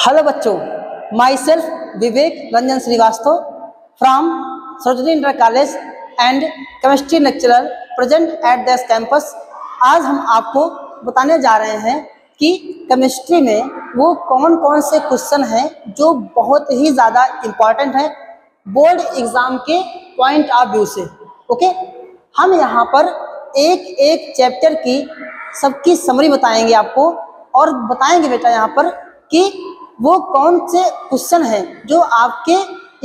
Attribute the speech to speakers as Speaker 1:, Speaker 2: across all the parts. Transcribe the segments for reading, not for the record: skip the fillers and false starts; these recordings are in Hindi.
Speaker 1: हेलो बच्चों, myself Vivek Ranjan Shrivastava from Sarojini inter college and chemistry lecturer present at this campus. आज हम आपको बताने जा रहे हैं कि केमिस्ट्री में वो कौन कौन से क्वेश्चन हैं जो बहुत ही ज़्यादा इम्पॉर्टेंट हैं बोर्ड एग्ज़ाम के पॉइंट ऑफ व्यू से। ओके, हम यहाँ पर एक एक चैप्टर की सबकी समरी बताएंगे आपको और बताएंगे बेटा यहाँ पर कि वो कौन से क्वेश्चन हैं जो आपके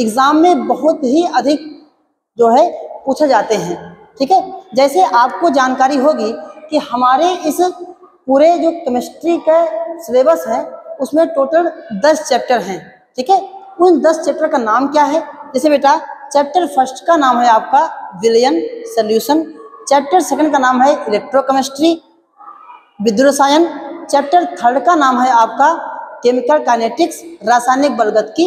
Speaker 1: एग्ज़ाम में बहुत ही अधिक जो है पूछे जाते हैं। ठीक है, जैसे आपको जानकारी होगी कि हमारे इस पूरे जो केमिस्ट्री का सिलेबस है उसमें टोटल 10 चैप्टर हैं। ठीक है, उन 10 चैप्टर का नाम क्या है? जैसे बेटा चैप्टर फर्स्ट का नाम है आपका विलयन सॉल्यूशन, चैप्टर सेकंड का नाम है इलेक्ट्रोकेमिस्ट्री विद्युत रसायन, चैप्टर थर्ड का नाम है आपका केमिकल काइनेटिक्स रासायनिक बलगतिकी,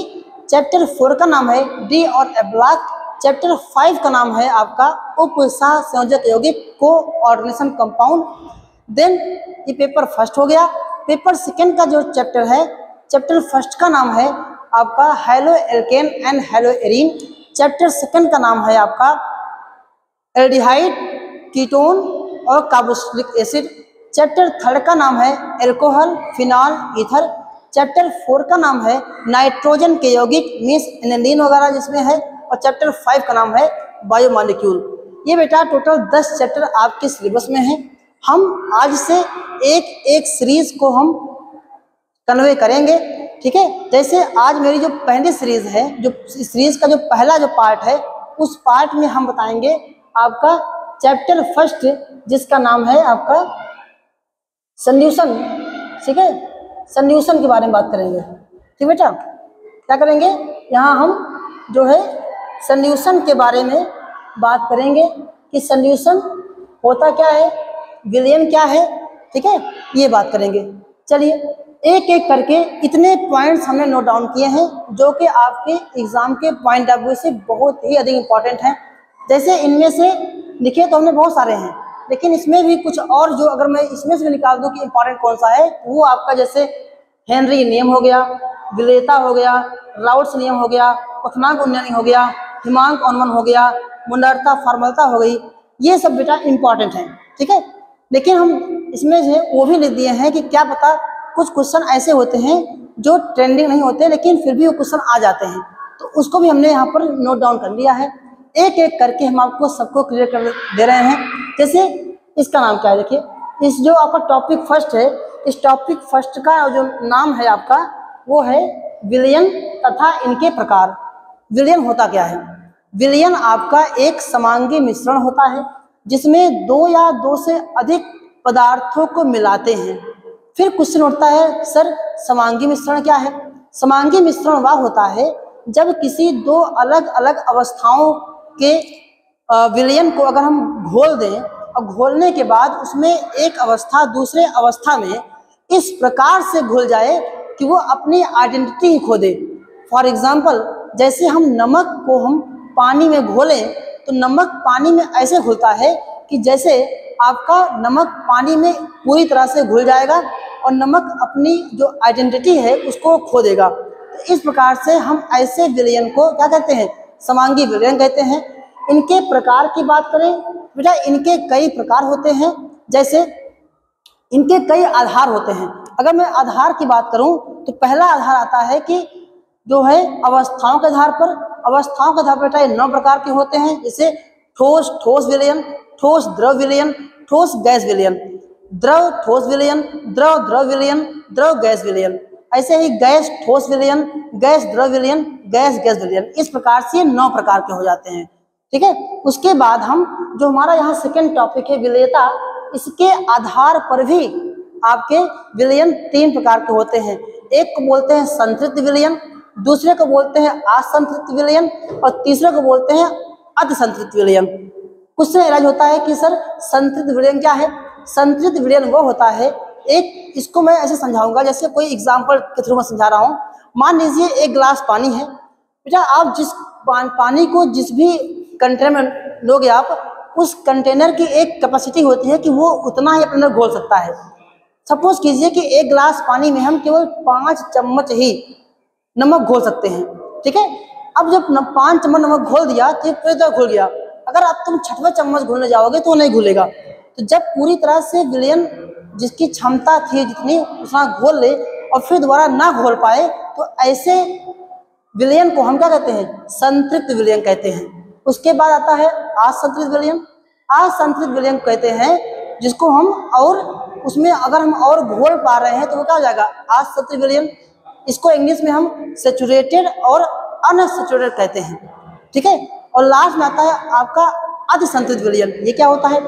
Speaker 1: चैप्टर 4 का नाम है डी और ए ब्लॉक, चैप्टर 5 का नाम है आपका उप संयोजक यौगिक कोऑर्डिनेशन कंपाउंड। देन ये पेपर फर्स्ट हो गया। पेपर सेकंड का जो चैप्टर है, चैप्टर फर्स्ट का नाम है आपका halo alkane and hello arene, chapter second का नाम है आपका एल्डिहाइड कीटोन और कार्बोक्सिलिक एसिड, चैप्टर थर्ड का नाम है एल्कोहल फिनॉल ईथर, चैप्टर 4 का नाम है नाइट्रोजन के यौगिक मीन्स एनिलीन वगैरह जिसमें है, और चैप्टर 5 का नाम है बायोमॉलिक्यूल। ये बेटा टोटल 10 चैप्टर आपके सिलेबस में है। हम आज से एक एक सीरीज को हम कन्वे करेंगे। ठीक है, जैसे आज मेरी जो पहली सीरीज है, जो सीरीज का जो पहला जो पार्ट है, उस पार्ट में हम बताएंगे आपका चैप्टर फर्स्ट जिसका नाम है आपका सॉल्यूशन। ठीक है, सॉल्यूशन के बारे में बात करेंगे। ठीक बेटा, क्या करेंगे यहाँ हम जो है सॉल्यूशन के बारे में बात करेंगे कि सॉल्यूशन होता क्या है, विलयन क्या है। ठीक है, ये बात करेंगे। चलिए एक एक करके इतने पॉइंट्स हमने नोट डाउन किए हैं जो कि आपके एग्जाम के पॉइंट ऑफ व्यू से बहुत ही अधिक इंपॉर्टेंट हैं। जैसे इनमें से लिखे तो हमने बहुत सारे हैं, लेकिन इसमें भी कुछ और जो अगर मैं इसमें से निकाल दूं कि इंपॉर्टेंट कौन सा है, वो आपका जैसे हेनरी नियम हो गया, विलेयता हो गया, राउट्स नियम हो गया, क्वथनांक उन्नयन हो गया, हिमांक अनुमान हो गया, मुंडरता फॉर्मलता हो गई, ये सब बेटा इंपॉर्टेंट हैं। ठीक है, लेकिन हम इसमें से वो भी लिख दिए हैं कि क्या पता कुछ क्वेश्चन ऐसे होते हैं जो ट्रेंडिंग नहीं होते लेकिन फिर भी वो क्वेश्चन आ जाते हैं, तो उसको भी हमने यहाँ पर नोट डाउन कर लिया है। एक एक करके हम आपको सबको क्लियर कर दे रहे हैं। जैसे इसका नाम क्या है, देखिए इस जो आपका टॉपिक फर्स्ट है, इस टॉपिक फर्स्ट का जो नाम है आपका वो है विलयन तथा इनके प्रकार। विलयन होता क्या है? विलयन आपका एक समांगी मिश्रण होता है जिसमें 2 या 2 से अधिक पदार्थों को मिलाते हैं। फिर क्वेश्चन उठता है सर समांगी मिश्रण क्या है? समांगी मिश्रण वह होता है जब किसी 2 अलग अलग अवस्थाओं के विलयन को अगर हम घोल दें और घोलने के बाद उसमें एक अवस्था दूसरे अवस्था में इस प्रकार से घुल जाए कि वो अपनी आइडेंटिटी ही खो दे। फॉर एग्जाम्पल, जैसे हम नमक को हम पानी में घोलें तो नमक पानी में ऐसे घुलता है कि जैसे आपका नमक पानी में पूरी तरह से घुल जाएगा और नमक अपनी जो आइडेंटिटी है उसको खो देगा। तो इस प्रकार से हम ऐसे विलयन को क्या कहते हैं? समांगी विलयन कहते हैं। इनके प्रकार की बात करें बेटा, इनके कई प्रकार होते हैं। जैसे इनके कई आधार होते हैं। अगर मैं आधार की बात करूं तो पहला आधार आता है कि जो है अवस्थाओं के आधार पर। अवस्थाओं के आधार पर बेटा ये 9 प्रकार के होते हैं। जैसे ठोस विलयन, ठोस द्रव विलयन, ठोस गैस विलयन, द्रव ठोस विलयन, द्रव द्रव विलयन, द्रव गैस विलयन। ऐसे ही गैस ठोस विलयन, गैस द्रव विलयन, गैस गैस विलयन। इस प्रकार से 9 प्रकार के हो जाते हैं। ठीक है, उसके बाद हम जो हमारा यहाँ सेकेंड टॉपिक है विलेयता, इसके आधार पर भी आपके विलयन 3 प्रकार के होते हैं। एक को बोलते हैं संतृप्त विलयन, दूसरे को बोलते हैं असंतृप्त विलयन और तीसरे को बोलते हैं अतिसंतृप्त विलयन। कुछ से इलाज होता है कि सर संतृप्त विलयन क्या है? संतृप्त विलयन वो होता है, एक इसको मैं ऐसे समझाऊंगा जैसे कोई एग्जाम्पल के थ्रू मैं समझा रहा हूँ। मान लीजिए एक गिलास पानी है बेटा, आप जिस पानी को जिस भी कंटेनर में लोगे आप, उस कंटेनर की एक कैपेसिटी होती है कि वो उतना ही अपने अंदर घोल सकता है। सपोज कीजिए कि 1 गिलास पानी में हम केवल 5 चम्मच ही नमक घोल सकते हैं, ठीक है। अब जब 5 चम्मच नमक घोल दिया तो ये पूरी तरह घुल गया। अगर आप तुम 6वां चम्मच घोलने जाओगे तो नहीं घुलेगा। तो जब पूरी तरह से विलयन जिसकी क्षमता थी जितनी उतना घोल ले और फिर दोबारा ना घोल पाए, तो ऐसे विलयन को हम क्या कहते हैं? संतृप्त विलयन कहते हैं। उसके बाद आता है असंतृप्त विलयन। असंतृप्त विलयन कहते हैं जिसको हम और उसमें अगर हम और घोल पा रहे हैं तो वो क्या हो जाएगा? असंतृप्त विलयन। इसको इंग्लिश में हम सैचुरेटेड और अनसैचुरेटेड कहते हैं, ठीक है। और लास्ट में आता है आपका अतिसंतृप्त विलयन। ये क्या होता है?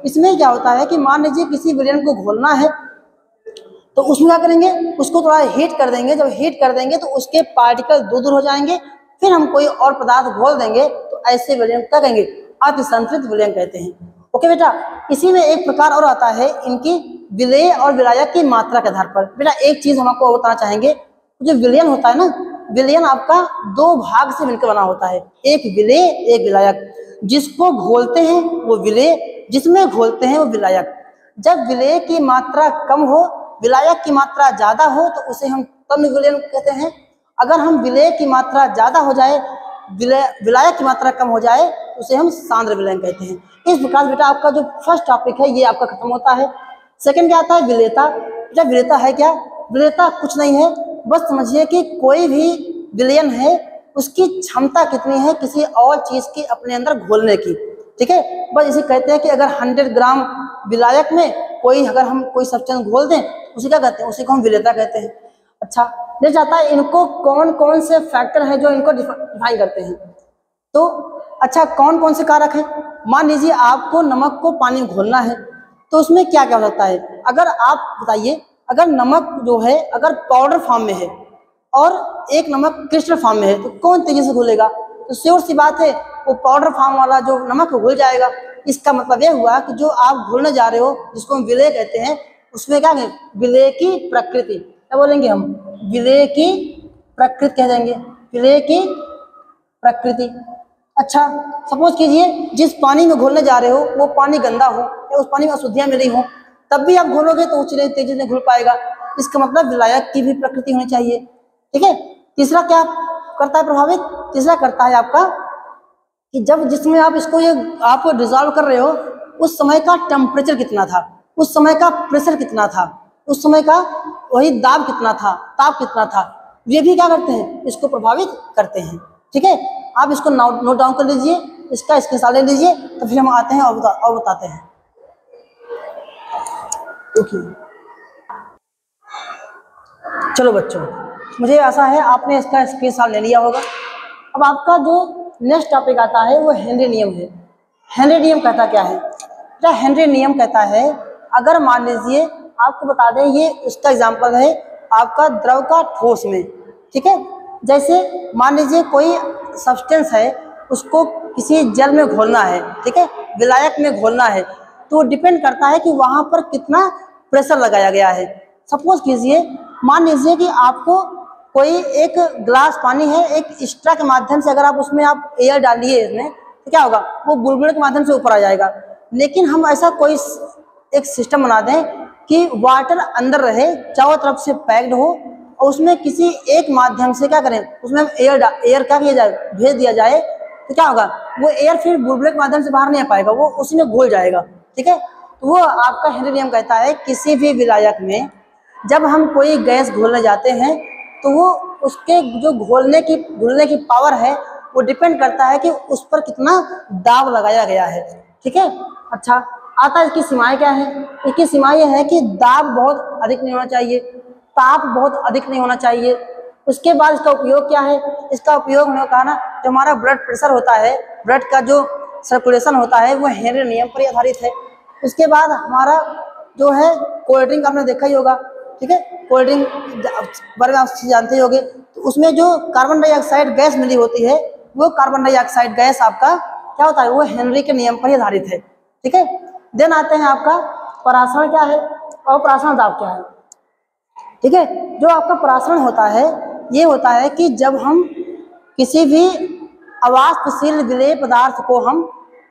Speaker 1: इसमें क्या होता है कि मान लीजिए किसी विलयन को घोलना है तो उसमें क्या करेंगे? उसको थोड़ा हीट कर देंगे। जब हीट कर देंगे तो उसके पार्टिकल दूर हो जाएंगे, फिर हम कोई और पदार्थ घोल देंगे तो ऐसे विलयन क्या कहेंगे? अतिसंतृप्त विलयन कहते हैं। ओके बेटा, इसी में एक प्रकार और आता है इनकी विलेय और विलायक की मात्रा के आधार पर। बेटा एक चीज हम आपको बताना चाहेंगे, जो विलयन होता है ना, विलयन आपका 2 भाग से मिलकर बना होता है, एक विलेय एक विलायक। जिसको घोलते हैं वो विलेय, जिसमें घोलते हैं वो विलायक। जब विलेय की मात्रा कम हो, विलायक की मात्रा ज्यादा हो तो उसे हम कम विलयन कहते हैं। अगर हम विलेय की मात्रा ज्यादा हो जाए, विलायक की मात्रा कम हो जाए तो उसे हम सांद्र विलयन कहते हैं। इस प्रकार बेटा आपका जो फर्स्ट टॉपिक है ये आपका खत्म होता है। सेकंड क्या आता है? विलेयता। बेटा विलेयता है क्या? विलेयता कुछ नहीं है, बस समझिए कि कोई भी विलयन है उसकी क्षमता कितनी है किसी और चीज की अपने अंदर घोलने की, ठीक है। बस इसे कहते हैं कि अगर 100 ग्राम विलायक में कोई अगर हम कोई सब्सटेंस घोल दें उसे क्या कहते हैं? उसी को हम विलेयता कहते हैं। अच्छा, ले जाता है इनको कौन कौन से फैक्टर हैं जो इनको डिफाइन करते हैं। तो अच्छा, कौन कौन से कारक हैं? मान लीजिए आपको नमक को पानी में घोलना है तो उसमें क्या क्या हो सकता है? अगर आप बताइए, अगर नमक जो है अगर पाउडर फॉर्म में है और एक नमक क्रिस्टल फॉर्म में है तो कौन तेजी से घुलेगा? तो श्योर सी बात है वो पाउडर फॉर्म वाला जो नमक घुल जाएगा। इसका मतलब यह हुआ कि जो आप घोलने जा रहे हो जिसको हम विलेय कहते हैं, उसमें क्या है? विलेय की प्रकृति। क्या बोलेंगे हम? विलेय की प्रकृति कह देंगे, विलेय की प्रकृति। अच्छा, सपोज कीजिए जिस पानी में घोलने जा रहे हो वो पानी गंदा हो या उस पानी में अशुद्धियां मिली हो, तब भी आप घोलोगे तो उस तेजी से घुल पाएगा। इसका मतलब विलायक की भी प्रकृति होनी चाहिए, ठीक है। तीसरा क्या करता है प्रभावित? तीसरा करता है आपका कि जब जिसमें आप इसको ये आप डिजॉल्व कर रहे हो उस समय का टेम्परेचर कितना था, उस समय का प्रेशर कितना था, उस समय का वही दाब कितना था, ताप कितना था, ये भी क्या करते हैं? इसको प्रभावित करते हैं, ठीक है। आप इसको नोट डाउन कर लीजिए, इसका स्क्रीनशॉट ले लीजिए, तो फिर हम आते हैं और बताते हैं। ओके चलो बच्चों, मुझे आशा है आपने इसका स्क्रीनशॉट ले लिया होगा। अब आपका जो नेक्स्ट टॉपिक आता है वो हेनरी नियम है। हेनरी नियम कहता क्या है? क्या हेनरी नियम कहता है, अगर मान लीजिए आपको बता दें, ये उसका एग्जांपल है आपका द्रव का ठोस में, ठीक है। जैसे मान लीजिए कोई सब्सटेंस है उसको किसी जल में घोलना है, ठीक है, विलायक में घोलना है, तो डिपेंड करता है कि वहां पर कितना प्रेशर लगाया गया है। सपोज कीजिए, मान लीजिए कि आपको कोई एक ग्लास पानी है, एक स्ट्रा के माध्यम से अगर आप उसमें आप एयर डालिए इसमें तो क्या होगा? वो बुलबुले के माध्यम से ऊपर आ जाएगा। लेकिन हम ऐसा कोई एक सिस्टम बना दें कि वाटर अंदर रहे, चारों तरफ से पैक्ड हो और उसमें किसी एक माध्यम से क्या करें, उसमें एयर क्या किया जाए? भेज दिया जाए, तो क्या होगा? वो एयर फिर बुलबुले के माध्यम से बाहर नहीं आ पाएगा, वो उसी में घुल जाएगा, ठीक है। तो वो आपका हेनरी नियम कहता है किसी भी विलायक में जब हम कोई गैस घोलने जाते हैं तो वो उसके जो घुलने की पावर है वो डिपेंड करता है कि उस पर कितना दाब लगाया गया है, ठीक है। अच्छा, आता है इसकी सीमाएं क्या है? इसकी सीमाएं यह है कि दाब बहुत अधिक नहीं होना चाहिए, ताप बहुत अधिक नहीं होना चाहिए। उसके बाद इसका उपयोग क्या है? इसका उपयोग हमने कहा ना, जो हमारा ब्लड प्रेशर होता है, ब्लड का जो सर्कुलेशन होता है वो हेनरी नियम पर आधारित है। उसके बाद हमारा जो है कोल्ड ड्रिंक आपने देखा ही होगा, ठीक है, कोल्ड ड्रिंक बारे में आप जानते ही होंगे। तो उसमें जो कार्बन डाइऑक्साइड गैस मिली होती है वो कार्बन डाइऑक्साइड गैस आपका क्या होता है? वो हेनरी के नियम पर ही आधारित है, ठीक है। देन आते हैं आपका परासरण क्या है और परासरण दाब क्या है, ठीक है। जो आपका परासरण होता है ये होता है कि जब हम किसी भी अवाष्पशील विलेय पदार्थ को हम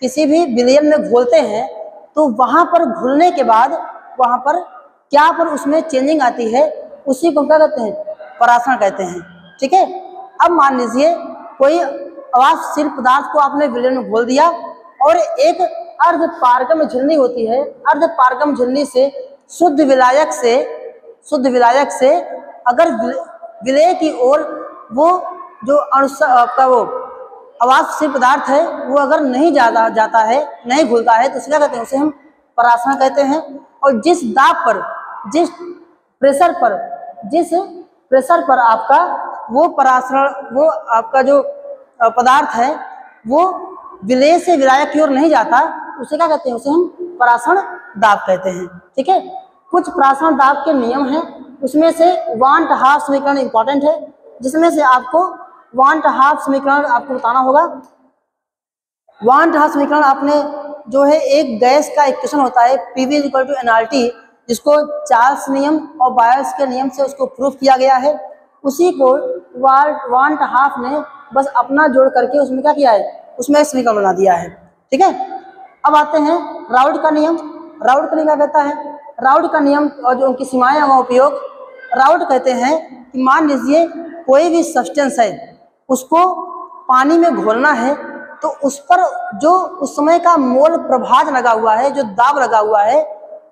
Speaker 1: किसी भी विलयन में घोलते हैं तो वहां पर घुलने के बाद वहां पर क्या पर उसमें चेंजिंग आती है उसी को क्या कहते हैं, परासरण कहते हैं। ठीक है, अब मान लीजिए कोई अवाष्पशील पदार्थ को आपने विलयन में घोल दिया और एक अर्ध पारगम्य झिल्ली होती है, अर्ध पारगम्य झिल्ली से शुद्ध विलायक से अगर विलय की ओर वो जो आपका वो अवाष्पशील पदार्थ है वो अगर नहीं जाता है, नहीं घुलता है, तो उसे क्या कहते हैं, उसे हम परासरण कहते हैं। और जिस दाब पर, जिस प्रेशर पर आपका वो परासरण, वो आपका जो पदार्थ है वो विलय से विलायक की ओर नहीं जाता, उसे क्या कहते हैं, उसे हम परासरण दाब कहते हैं। ठीक है, कुछ परासरण दाब के नियम हैं, उसमें से वान ट हाफ समीकरण इंपॉर्टेंट है, जिसमें से आपको वान ट हाफ समीकरण आपको बताना होगा। वान ट हाफ समीकरण आपने जो है एक गैस का इक्वेशन होता है PV = nRT, जिसको चार्ल्स नियम और बायर्स के नियम से उसको प्रूफ किया गया है, उसी को वान ट हाफ ने बस अपना जोड़ करके उसमें क्या किया है, उसमें एक समीकरण बना दिया है। ठीक है, अब आते हैं राउल्ट का नियम। राउल्ट का नियम क्या कहता है, राउल्ट का नियम और जो उनकी सीमाएं का उपयोग, राउल्ट कहते हैं कि मान लीजिए कोई भी सब्सटेंस है उसको पानी में घोलना है, तो उस पर जो उस समय का मोल प्रभाव लगा हुआ है, जो दाब लगा हुआ है,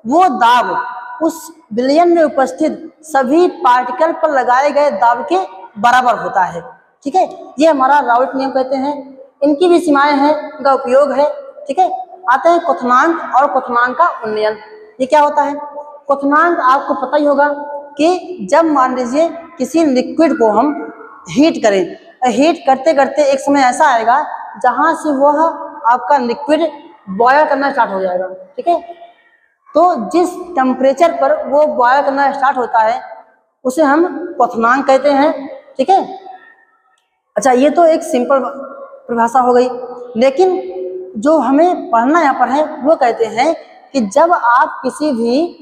Speaker 1: वो दाब उस विलयन में उपस्थित सभी पार्टिकल पर लगाए गए दाब के बराबर होता है। ठीक है, ये हमारा राउल्ट नियम कहते हैं, इनकी भी सीमाएं हैं, इनका उपयोग है। ठीक है, आते हैं क्वथनांक और क्वथनांक का उन्नयन। ये क्या होता है, क्वथनांक आपको पता ही होगा कि जब मान लीजिए किसी लिक्विड को हम हीट करें, हीट करते करते एक समय ऐसा आएगा जहां से वह आपका लिक्विड बॉयल करना स्टार्ट हो जाएगा। ठीक है, तो जिस टेम्परेचर पर वो बॉयल करना स्टार्ट होता है उसे हम क्वथनांक कहते हैं। ठीक है, अच्छा, ये तो एक सिंपल परिभाषा हो गई, लेकिन जो हमें पढ़ना यहाँ पर है वो कहते हैं कि जब आप किसी भी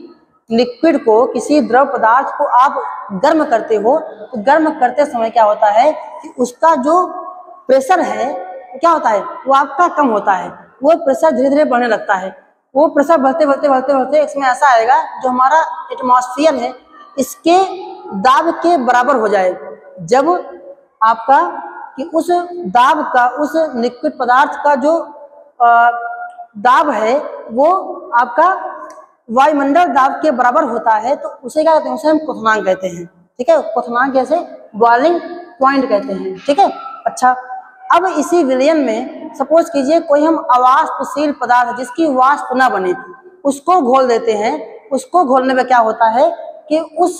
Speaker 1: लिक्विड को, किसी द्रव पदार्थ को आप गर्म करते हो, तो गर्म करते समय क्या होता है कि उसका जो प्रेशर है क्या होता है, वो आपका कम होता है, वो प्रेशर धीरे धीरे बढ़ने लगता है। वो प्रेशर बढ़ते इसमें ऐसा आएगा जो हमारा एटमॉस्फेयर है इसके दाब के बराबर हो जाए। जब आपका कि उस दाब का, उस लिक्विड पदार्थ का जो दाब है वो आपका वायुमंडल दाब के बराबर होता है, तो उसे क्या कहते हैं, उसे हम क्वथनांक कहते हैं। ठीक है, क्वथनांक जैसे बॉइलिंग पॉइंट कहते हैं। ठीक है, अच्छा, अब इसी विलयन में सपोज कीजिए कोई हम अवाष्पशील पदार्थ जिसकी वाष्प न बने उसको घोल देते हैं। उसको घोलने में क्या होता है कि उस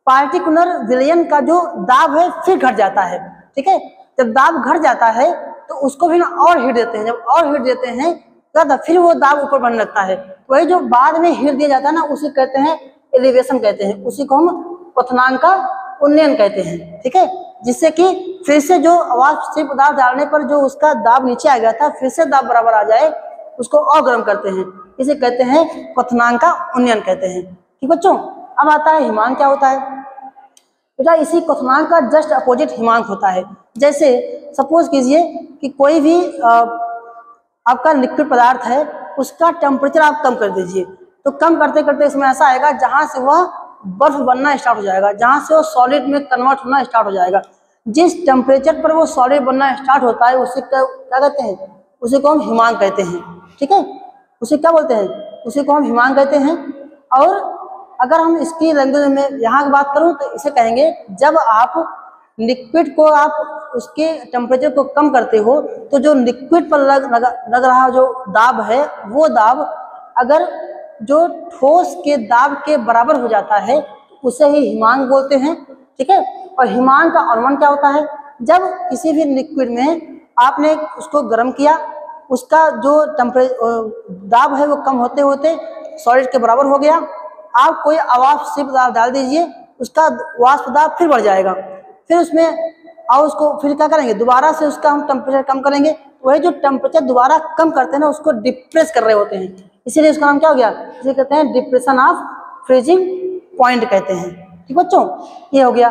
Speaker 1: पार्टिकुलर विलयन का जो दाब है फिर घट जाता है। ठीक है, जब दाब घट जाता है तो उसको फिर और हीट देते हैं, जब और हीट देते हैं तो फिर वो दाब ऊपर बढ़ने लगता है। वही जो बाद में हीट दिया जाता है ना, उसे कहते हैं एलिवेशन कहते हैं, उसी को हम क्वथनांक का उन्नयन कहते हैं। ठीक है, जिससे कि फिर से जो अवाष्पशील पदार्थ डालने पर जो उसका दाब नीचे आ गया था फिर से दाब बराबर आ जाए, उसको और गर्म करते हैं, इसे कहते हैं क्वथनांक का उन्नयन कहते हैं। ठीक बच्चों, अब आता है हिमांक। क्या होता है बेटा, इसी क्वथनांक का जस्ट अपोजिट हिमांक होता है। जैसे सपोज कीजिए कि कोई भी आपका लिक्विड पदार्थ है उसका टेम्परेचर आप कम कर दीजिए, तो कम करते करते इसमें ऐसा आएगा जहां से वह बर्फ बनना स्टार्ट हो जाएगा, जहां से वो सॉलिड में कन्वर्ट होना स्टार्ट हो जाएगा। जिस टेम्परेचर पर वो सॉलिड बनना स्टार्ट होता है उसे क्या कहते हैं, उसी को हम हिमांक कहते हैं। ठीक है, उसे क्या बोलते हैं, उसी को हम हिमांक कहते हैं। और अगर हम इसकी लैंग्वेज में यहाँ की बात करूँ तो इसे कहेंगे जब आप लिक्विड को आप उसके टेम्परेचर को कम करते हो तो जो लिक्विड पर लग रहा जो दाब है वो दाब अगर जो ठोस के दाब के बराबर हो जाता है उसे ही हिमांक बोलते हैं। ठीक है, और हिमांक का अनुमान क्या होता है, जब किसी भी लिक्विड में आपने उसको गर्म किया, उसका जो दाब है वो कम होते होते सॉलिड के बराबर हो गया, आप कोई अवाष्पशील पदार्थ डाल दीजिए, उसका वाष्प दाब फिर बढ़ जाएगा, फिर उसमें और उसको फिर क्या करेंगे, दोबारा से उसका हम टेम्परेचर कम करेंगे। वही जो टेम्परेचर दोबारा कम करते हैं ना उसको डिप्रेस कर रहे होते हैं, इसीलिए उसका नाम क्या हो गया, इसे कहते हैं डिप्रेशन ऑफ फ्रीजिंग पॉइंट कहते हैं। ठीक बच्चों, ये हो गया।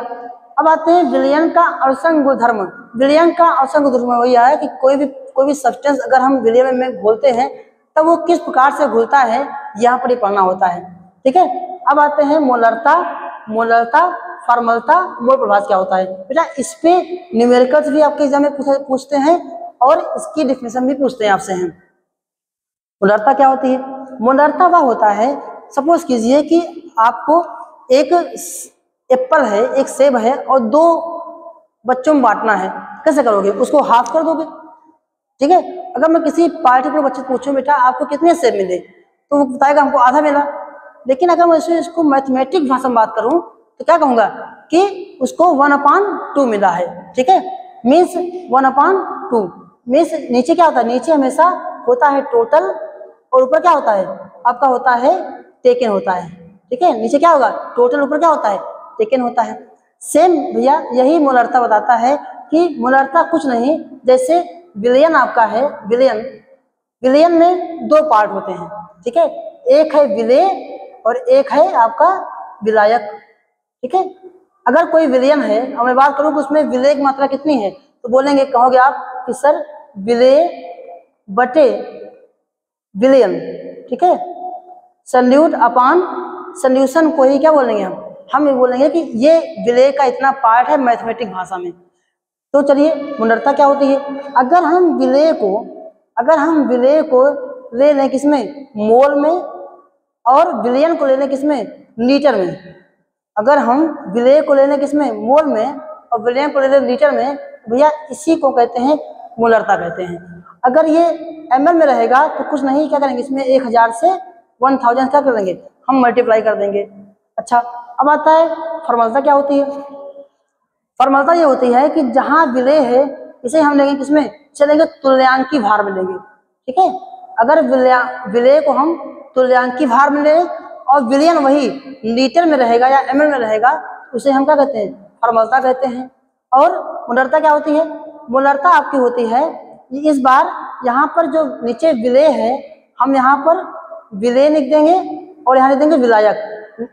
Speaker 1: अब आते हैं विलयन का अवसंग गुणधर्म। विलयन का अवसंग गुणधर्म वही है कि कोई भी सब्सटेंस अगर हम विलयन में घोलते हैं तब वो किस प्रकार से घुलता है, यहाँ पर ही पढ़ना होता है। ठीक है। अब आते हैं मोलरता, मोलरता, फॉर्मलता, मोल प्रभास क्या होता है बेटा। इस पे न्यूमेरिकल्स भी आपके एग्जाम में पूछते हैं और इसकी डिफिनेशन भी पूछते हैं आपसे हैं। मोलरता क्या होती है? मोलरता वह होता है, सपोज कीजिए कि आपको एक एप्पल है, एक सेब है और दो बच्चों में बांटना है, कैसे करोगे? उसको हाफ कर दोगे, ठीक है। अगर मैं किसी पार्टिकुलर बच्चे से पूछूं बेटा आपको कितने सेब मिले, तो वो बताएगा हमको आधा मिला। लेकिन अगर मैं इसको मैथमेटिक भाषा में बात करूं तो क्या कहूंगा कि उसको 1/2 मिला है, ठीक है। मीन्स 1/2 मीन्स नीचे क्या होता है, नीचे हमेशा होता है टोटल और ऊपर क्या होता है आपका होता है टेकन होता है, ठीक है। नीचे क्या होगा टोटल, ऊपर क्या होता है टेकन होता है। सेम भैया यही मोलरता बताता है कि मोलरता कुछ नहीं, जैसे विलयन आपका है, विलयन, विलयन में दो पार्ट होते हैं, ठीक है। एक है विलेय और एक है आपका विलायक, ठीक है। अगर कोई विलयन है और मैं बात करूं कि उसमें विलेय की मात्रा कितनी है, तो बोलेंगे, कहोगे आप कि सर विलेय बटे विलयन, ठीक है। सल्यूट अपान सॉल्यूशन को ही क्या बोलेंगे हम ये बोलेंगे कि ये विलेय का इतना पार्ट है मैथमेटिक भाषा में। तो चलिए मोलरता क्या होती है। अगर हम विलेय को ले लें किसमें, मोल में, और विलयन को ले लें किसमें, लीटर में। अगर हम विलेय को ले लें किसमें, मोल में, और विलयन को ले लें लीटर में, भैया इसी को कहते हैं मोलरता कहते हैं। अगर ये ml में रहेगा तो कुछ नहीं, क्या करेंगे इसमें 1000 से 1000 क्या कर लेंगे हम मल्टीप्लाई कर देंगे। अच्छा, अब आता है फॉर्मलता क्या होती है। फॉर्मलता ये होती है कि जहां विलेय है इसे हम लेंगे किसमें, चलेंगे तुल्यांकी भार में लेंगे, ठीक है। अगर विलेय को हम तुल्यांकी भार में लें और विलयन वही लीटर में रहेगा या ml में रहेगा, उसे हम क्या कहते हैं, फॉर्मलता कहते हैं। और मोलरता क्या होती है, मोलरता आपकी होती है, इस बार यहाँ पर जो नीचे विलेय है हम यहाँ पर विलेय लिख देंगे और यहाँ लिख देंगे विलायक,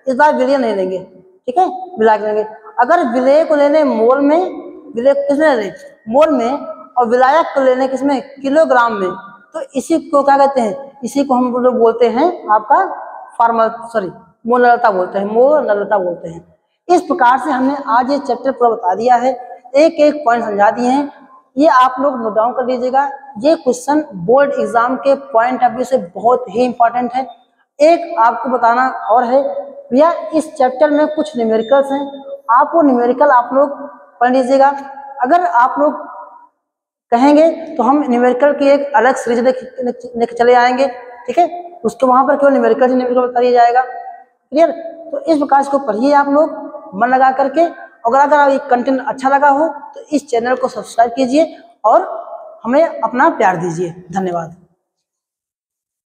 Speaker 1: इस बार विलयन नहीं लेंगे, ठीक है, विलायक लेंगे। अगर विलेय को लेने मोल में, विलेय किसमें ले लें मोल में, और विलायक को लेने किसमें किलोग्राम में, तो इसी को क्या कहते हैं, इसी को हम लोग बोलते हैं आपका मोलरता बोलते हैं, मोलरता बोलते हैं। इस प्रकार से हमने आज ये चैप्टर पूरा बता दिया है, एक एक पॉइंट समझा दिए हैं। ये आप लोग नोट डाउन कर लीजिएगा, ये क्वेश्चन बोर्ड एग्जाम के पॉइंट ऑफ व्यू से बहुत ही इंपॉर्टेंट है। एक आपको बताना और है भैया, इस चैप्टर में कुछ न्यूमेरिकल्स हैं, आप वो न्यूमेरिकल आप लोग पढ़ लीजिएगा। अगर आप लोग कहेंगे तो हम न्यूमेरिकल की एक अलग सीरीज लेके चले आएंगे, ठीक है। उसके वहां पर केवल न्यूमेरिकल बता दिया जाएगा, क्लियर। तो इस प्रकार इसको पढ़िए आप लोग मन लगा करके। अगर ये कंटेंट अच्छा लगा हो तो इस चैनल को सब्सक्राइब कीजिए और हमें अपना प्यार दीजिए। धन्यवाद।